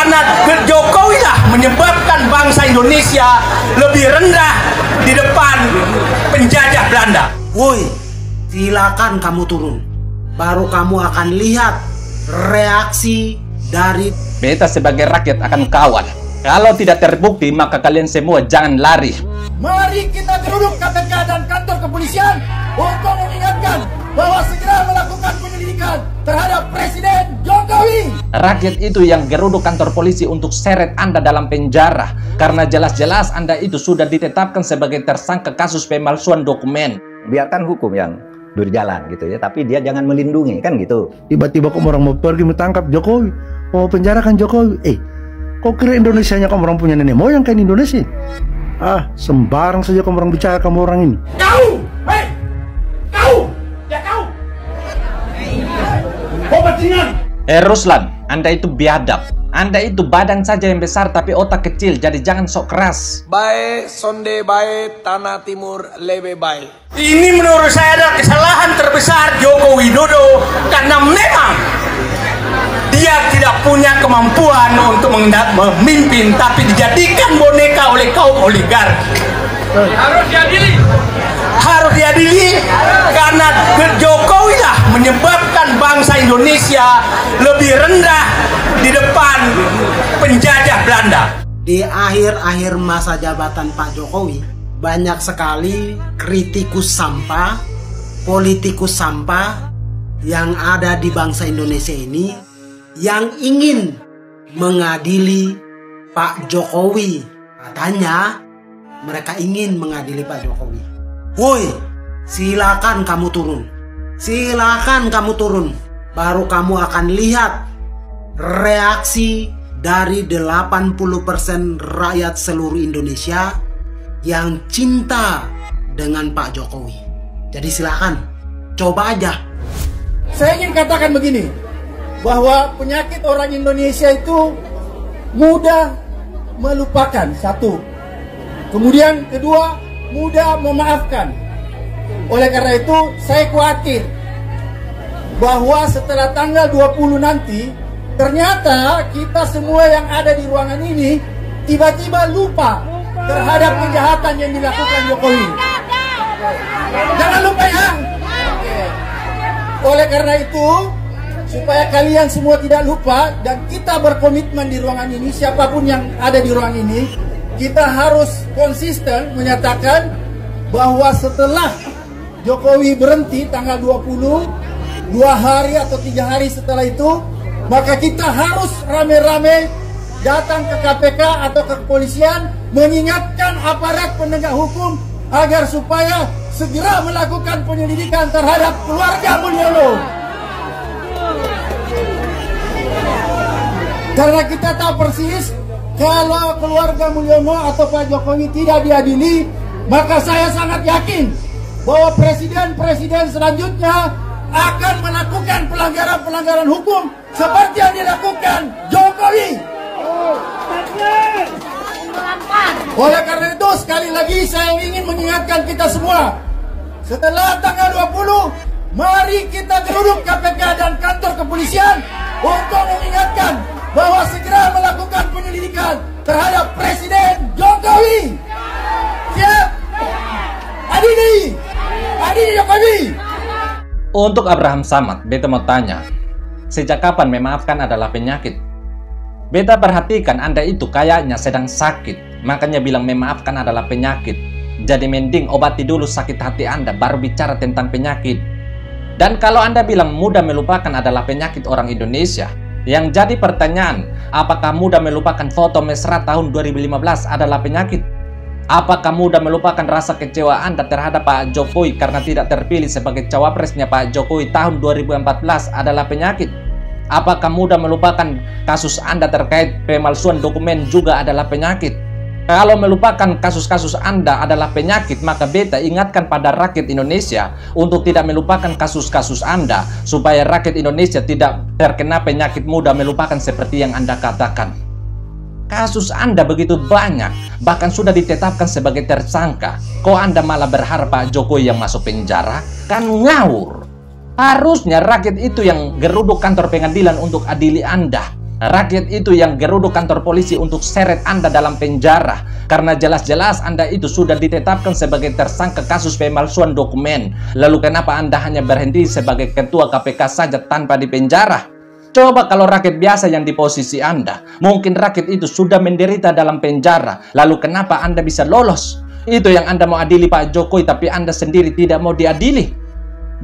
Karena Jokowi lah menyebabkan bangsa Indonesia lebih rendah di depan penjajah Belanda. Woi, silakan kamu turun. Baru kamu akan lihat reaksi dari beta sebagai rakyat akan kawal. Kalau tidak terbukti, maka kalian semua jangan lari. Mari kita geruduk KPK dan kantor kepolisian untuk mengingatkan bahwa segera melakukan penyelidikan terhadap Presiden Jokowi. Rakyat itu yang geruduk kantor polisi untuk seret Anda dalam penjara. Karena jelas-jelas Anda itu sudah ditetapkan sebagai tersangka kasus pemalsuan dokumen. Biarkan hukum yang berjalan gitu ya, tapi dia jangan melindungi, kan gitu. Tiba-tiba kok orang mau pergi menangkap Jokowi, mau penjarakan Jokowi. Kok kira Indonesianya kamu orang punya nenek moyang kayak Indonesia? Sembarang saja kamu orang bicara kamu orang ini. Kau, ya kau. Kau bajingan. Ruslan, Anda itu biadab. Anda itu badan saja yang besar tapi otak kecil, jadi jangan sok keras. Baik, sonde baik, tanah timur lebih baik. Ini menurut saya adalah kesalahan terbesar Joko Widodo karena memang dia tidak punya kemampuan untuk memimpin, tapi dijadikan boneka oleh kaum oligarki. Harus diadili karena Jokowi lah menyebabkan bangsa Indonesia lebih rendah di depan penjajah Belanda. Di akhir-akhir masa jabatan Pak Jokowi, banyak sekali kritikus sampah, politikus sampah yang ada di bangsa Indonesia ini yang ingin mengadili Pak Jokowi. Katanya mereka ingin mengadili Pak Jokowi. Woi, silakan kamu turun. Silakan kamu turun. Baru kamu akan lihat reaksi dari 80% rakyat seluruh Indonesia yang cinta dengan Pak Jokowi. Jadi silakan, coba aja. Saya ingin katakan begini, bahwa penyakit orang Indonesia itu mudah melupakan, satu. Kemudian kedua, mudah memaafkan. Oleh karena itu, saya khawatir bahwa setelah tanggal 20 nanti, ternyata kita semua yang ada di ruangan ini tiba-tiba lupa terhadap kejahatan yang dilakukan Jokowi. Jangan lupa ya. Oleh karena itu, supaya kalian semua tidak lupa dan kita berkomitmen di ruangan ini, siapapun yang ada di ruangan ini, kita harus konsisten menyatakan bahwa setelah Jokowi berhenti tanggal 20, 2 hari atau 3 hari setelah itu, maka kita harus rame-rame datang ke KPK atau ke kepolisian mengingatkan aparat penegak hukum agar supaya segera melakukan penyelidikan terhadap keluarga Mulyono. Karena kita tahu persis kalau keluarga Mulyono atau Pak Jokowi tidak diadili, maka saya sangat yakin bahwa presiden-presiden selanjutnya akan melakukan pelanggaran-pelanggaran hukum seperti yang dilakukan Jokowi. Oleh karena itu, sekali lagi saya ingin mengingatkan kita semua, setelah tanggal 20, mari kita geruduk KPK dan kantor kepolisian untuk mengingatkan bahwa segera melakukan penyelidikan terhadap Presiden Jokowi. Siap? Adili Jokowi. Untuk Abraham Samad, beta mau tanya, sejak kapan memaafkan adalah penyakit? Beta perhatikan Anda itu kayaknya sedang sakit, makanya bilang memaafkan adalah penyakit. Jadi mending obati dulu sakit hati Anda, baru bicara tentang penyakit. Dan kalau Anda bilang mudah melupakan adalah penyakit orang Indonesia, yang jadi pertanyaan, apakah mudah melupakan foto mesra tahun 2015 adalah penyakit? Apakah mudah melupakan rasa kecewa Anda terhadap Pak Jokowi karena tidak terpilih sebagai cawapresnya Pak Jokowi tahun 2014 adalah penyakit? Apakah mudah melupakan kasus Anda terkait pemalsuan dokumen juga adalah penyakit? Kalau melupakan kasus-kasus Anda adalah penyakit, maka beta ingatkan pada rakyat Indonesia untuk tidak melupakan kasus-kasus Anda, supaya rakyat Indonesia tidak terkena penyakit mudah melupakan seperti yang Anda katakan. Kasus Anda begitu banyak, bahkan sudah ditetapkan sebagai tersangka. Kok Anda malah berharap Pak Jokowi yang masuk penjara? Kan ngawur. Harusnya rakyat itu yang geruduk kantor pengadilan untuk adili Anda. Rakyat itu yang geruduk kantor polisi untuk seret Anda dalam penjara karena jelas-jelas Anda itu sudah ditetapkan sebagai tersangka kasus pemalsuan dokumen. Lalu kenapa Anda hanya berhenti sebagai ketua KPK saja tanpa dipenjara? Coba kalau rakyat biasa yang di posisi Anda, mungkin rakyat itu sudah menderita dalam penjara. Lalu kenapa Anda bisa lolos? Itu yang Anda mau adili Pak Jokowi, tapi Anda sendiri tidak mau diadili.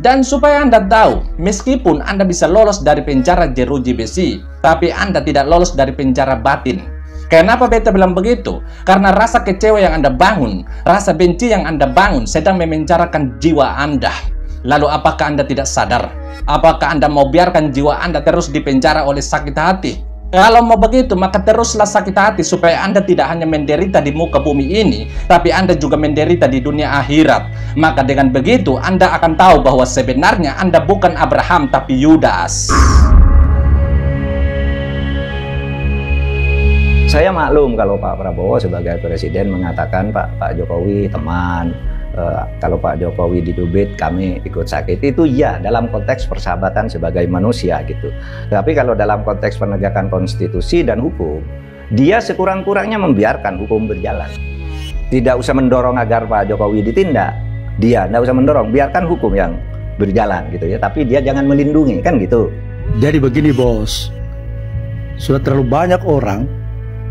Dan supaya Anda tahu, meskipun Anda bisa lolos dari penjara jeruji besi, tapi Anda tidak lolos dari penjara batin. Kenapa beta bilang begitu? Karena rasa kecewa yang Anda bangun, rasa benci yang Anda bangun sedang memenjarakan jiwa Anda. Lalu apakah Anda tidak sadar? Apakah Anda mau biarkan jiwa Anda terus dipenjara oleh sakit hati? Kalau mau begitu, maka teruslah sakit hati supaya Anda tidak hanya menderita di muka bumi ini, tapi Anda juga menderita di dunia akhirat. Maka dengan begitu, Anda akan tahu bahwa sebenarnya Anda bukan Abraham, tapi Yudas. Saya maklum kalau Pak Prabowo sebagai presiden mengatakan Pak Jokowi teman, kalau Pak Jokowi dicubit kami ikut sakit, itu ya dalam konteks persahabatan sebagai manusia gitu. Tapi kalau dalam konteks penegakan konstitusi dan hukum, dia sekurang-kurangnya membiarkan hukum berjalan. Tidak usah mendorong agar Pak Jokowi ditindak, dia tidak usah mendorong, biarkan hukum yang berjalan gitu ya. Tapi dia jangan melindungi, kan gitu. Jadi begini bos, sudah terlalu banyak orang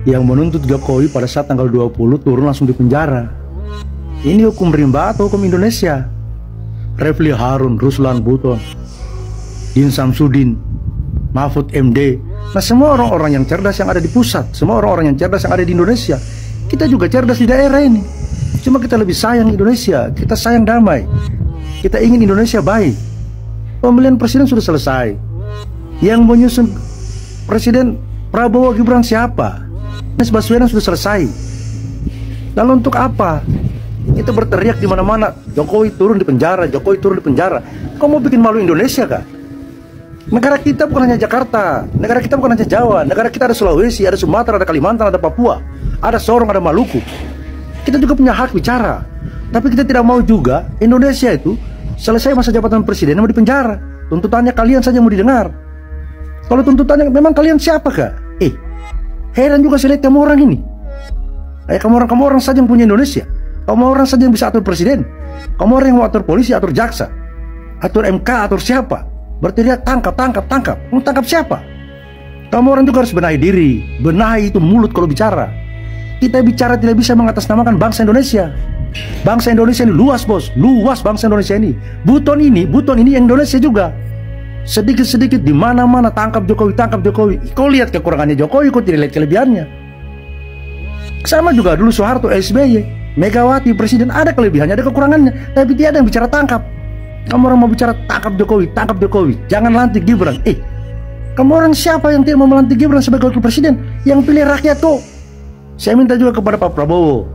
yang menuntut Jokowi pada saat tanggal 20 turun langsung di penjara. Ini hukum rimba atau hukum Indonesia? Refli Harun, Ruslan Buton, Din Samsudin, Mahfud MD. Nah, semua orang-orang yang cerdas yang ada di pusat, semua orang-orang yang cerdas yang ada di Indonesia. Kita juga cerdas di daerah ini. Cuma kita lebih sayang Indonesia, kita sayang damai. Kita ingin Indonesia baik. Pemilihan presiden sudah selesai. Yang menyusun presiden Prabowo Gibran siapa? Anies Baswedan sudah selesai. Lalu untuk apa? Kita berteriak di mana-mana, Jokowi turun di penjara, Jokowi turun di penjara. Kau mau bikin malu Indonesia kah? Negara kita bukan hanya Jakarta, negara kita bukan hanya Jawa, negara kita ada Sulawesi, ada Sumatera, ada Kalimantan, ada Papua, ada Sorong, ada Maluku. Kita juga punya hak bicara. Tapi kita tidak mau juga Indonesia itu selesai masa jabatan presiden mau di penjara. Tuntutannya kalian saja mau didengar. Kalau tuntutannya memang kalian siapakah? Heran juga saya lihat kamu orang ini. Kamu orang saja yang punya Indonesia. Kamu orang saja yang bisa atur presiden. Kamu orang yang mau atur polisi, atur jaksa, atur MK, atur siapa. Berteriak tangkap. Mau tangkap siapa? Kamu orang juga harus benahi diri. Benahi itu mulut kalau bicara. Kita bicara tidak bisa mengatasnamakan bangsa Indonesia. Bangsa Indonesia ini luas bos. Luas bangsa Indonesia ini. Buton ini yang Indonesia juga. Sedikit-sedikit di mana-mana tangkap Jokowi. Kau lihat kekurangannya Jokowi, kau tidak lihat kelebihannya. Sama juga dulu Soeharto, SBY, Megawati, presiden ada kelebihannya, ada kekurangannya, tapi tidak ada yang bicara tangkap. Kamu orang mau bicara tangkap Jokowi, jangan lantik Gibran. Kamu orang siapa yang tidak mau melantik Gibran sebagai wakil presiden? Yang pilih rakyat kok. Saya minta juga kepada Pak Prabowo,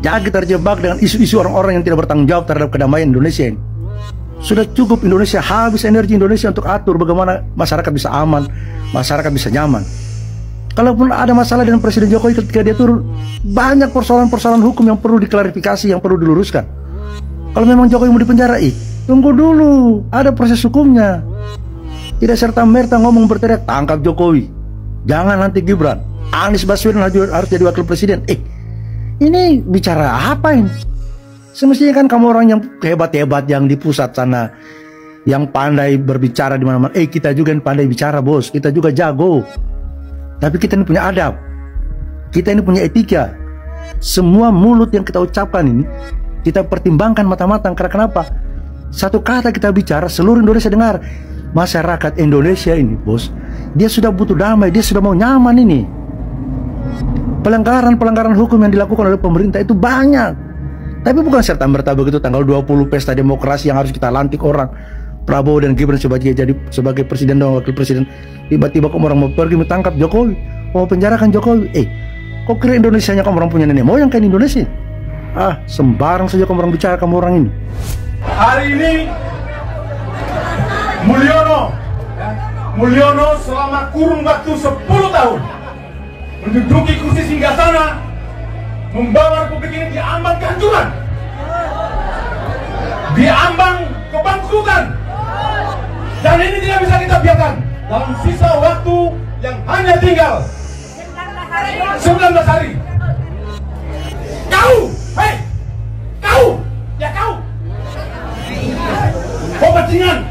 jangan kita terjebak dengan isu-isu orang-orang yang tidak bertanggung jawab terhadap kedamaian Indonesia ini. Sudah cukup Indonesia, habis energi Indonesia untuk atur bagaimana masyarakat bisa aman, masyarakat bisa nyaman. Kalaupun ada masalah dengan Presiden Jokowi ketika dia turun, banyak persoalan-persoalan hukum yang perlu diklarifikasi, yang perlu diluruskan. Kalau memang Jokowi mau dipenjara, tunggu dulu, ada proses hukumnya. Tidak serta-merta ngomong berteriak tangkap Jokowi, jangan nanti Gibran, Anies Baswedan harus jadi wakil presiden. Ini bicara apa ini? Semestinya kan kamu orang yang hebat-hebat yang di pusat sana, yang pandai berbicara di mana-mana. Kita juga yang pandai bicara bos, kita juga jago. Tapi kita ini punya adab, kita ini punya etika. Semua mulut yang kita ucapkan ini kita pertimbangkan matang-matang. Karena kenapa? Satu kata kita bicara, seluruh Indonesia dengar. Masyarakat Indonesia ini bos, dia sudah butuh damai, dia sudah mau nyaman ini. Pelanggaran hukum yang dilakukan oleh pemerintah itu banyak. Tapi bukan serta-merta begitu tanggal 20 pesta demokrasi yang harus kita lantik orang Prabowo dan Gibran sebagai presiden dan wakil presiden. Tiba-tiba kamu orang mau pergi menangkap Jokowi, mau penjarakan Jokowi. Kok kira Indonesianya kamu orang punya nenek moyang kayak Indonesia? Sembarang saja kamu orang bicara kamu orang ini. Hari ini Mulyono selama kurun waktu 10 tahun menduduki kursi singgasana, membawa Republik ini di ambang kehancuran, di ambang kebangkrutan. Dan ini tidak bisa kita biarkan. Dalam sisa waktu yang hanya tinggal 19 hari. Kau, hei, kau, ya kau, bajingan.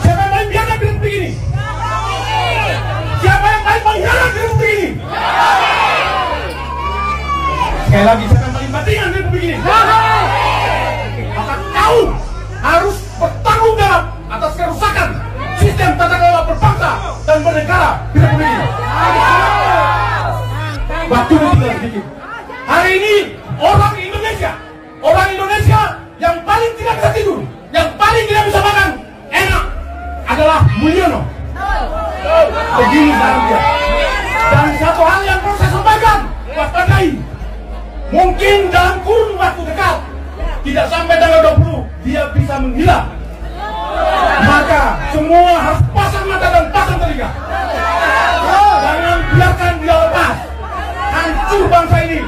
Siapa yang main biadab di negeri ini? Siapa yang main mengkhianat di negeri ini? Sekali lagi, siapa yang paling bajingan di negeri ini? Maka kau harus bertanggung jawab atas kerusakan sistem tata kelola berbangsa dan bernegara di negeri ini. Waktu tinggal sedikit. Hari ini orang Indonesia yang paling tidak bisa tidur, yang paling tidak bisa makan enak adalah Mulyono. Begini sekarang dia. Dan satu hal yang perlu saya sampaikan, waspadai. Mungkin dalam kurun waktu dekat, tidak sampai tanggal 20, dia bisa menghilang. Maka semua harus pasang mata dan pasang telinga. Jangan biarkan dia lepas. Hancur bangsa ini.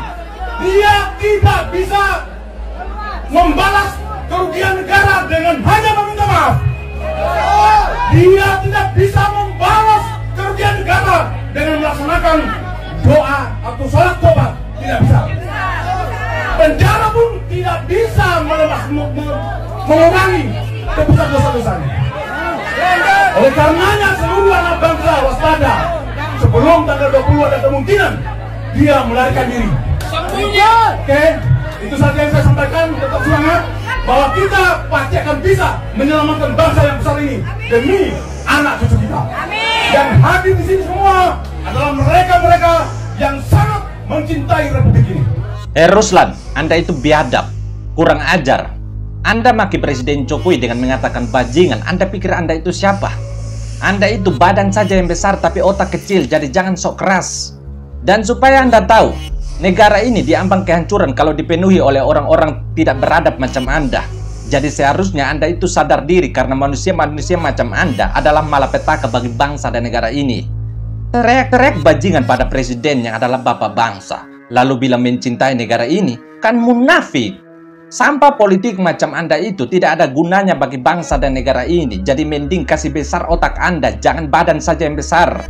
Dia tidak bisa membalas kerugian negara dengan hanya meminta maaf. Dia tidak bisa membalas kerugian negara dengan melaksanakan doa atau sholat tobat. Tidak bisa. Penjara pun tidak bisa mengurangi tebusan dosa-dosanya. Oleh karenanya seluruh anak bangsa waspada. Sebelum tanggal 20 ada kemungkinan dia melarikan diri. Oke, itu saja yang saya sampaikan. Tetap semangat bahwa kita pasti akan bisa menyelamatkan bangsa yang besar ini demi anak cucu kita. Yang hadir di sini semua adalah mereka-mereka yang sangat mencintai Republik ini. Ruslan, Anda itu biadab, kurang ajar. Anda maki Presiden Jokowi dengan mengatakan bajingan. Anda pikir Anda itu siapa? Anda itu badan saja yang besar tapi otak kecil, jadi jangan sok keras. Dan supaya Anda tahu, negara ini diambang kehancuran kalau dipenuhi oleh orang-orang tidak beradab macam Anda. Jadi seharusnya Anda itu sadar diri karena manusia-manusia macam Anda adalah malapetaka bagi bangsa dan negara ini. Teriak-teriak bajingan pada presiden yang adalah bapak bangsa, lalu bilang mencintai negara ini, kan munafik. Sampah politik macam Anda itu tidak ada gunanya bagi bangsa dan negara ini. Jadi mending kasih besar otak Anda, jangan badan saja yang besar.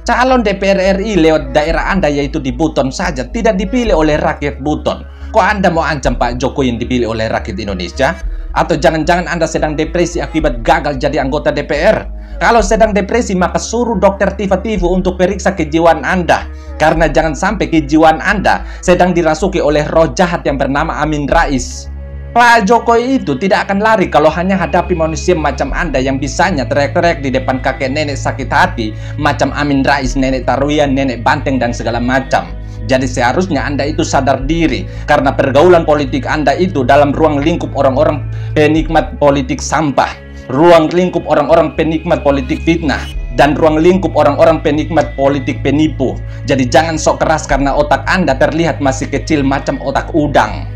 Calon DPR RI lewat daerah Anda yaitu di Buton saja tidak dipilih oleh rakyat Buton. Kok Anda mau ancam Pak Jokowi yang dipilih oleh rakyat Indonesia? Atau jangan-jangan Anda sedang depresi akibat gagal jadi anggota DPR? Kalau sedang depresi maka suruh dokter Tifa-Tifu untuk periksa kejiwaan Anda. Karena jangan sampai kejiwaan Anda sedang dirasuki oleh roh jahat yang bernama Amin Rais. Pak Jokowi itu tidak akan lari kalau hanya hadapi manusia macam Anda yang bisanya teriak-teriak di depan kakek nenek sakit hati macam Amin Rais, nenek Taruyan, nenek Banteng dan segala macam. Jadi seharusnya Anda itu sadar diri karena pergaulan politik Anda itu dalam ruang lingkup orang-orang penikmat politik sampah, ruang lingkup orang-orang penikmat politik fitnah, dan ruang lingkup orang-orang penikmat politik penipu. Jadi jangan sok keras karena otak Anda terlihat masih kecil macam otak udang.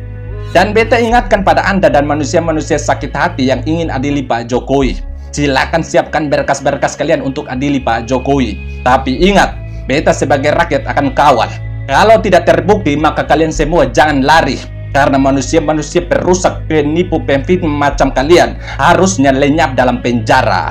Dan beta ingatkan pada Anda dan manusia-manusia sakit hati yang ingin adili Pak Jokowi. Silakan siapkan berkas-berkas kalian untuk adili Pak Jokowi. Tapi ingat, beta sebagai rakyat akan kawal. Kalau tidak terbukti, maka kalian semua jangan lari. Karena manusia-manusia perusak, penipu, pemfitnah macam kalian harusnya lenyap dalam penjara.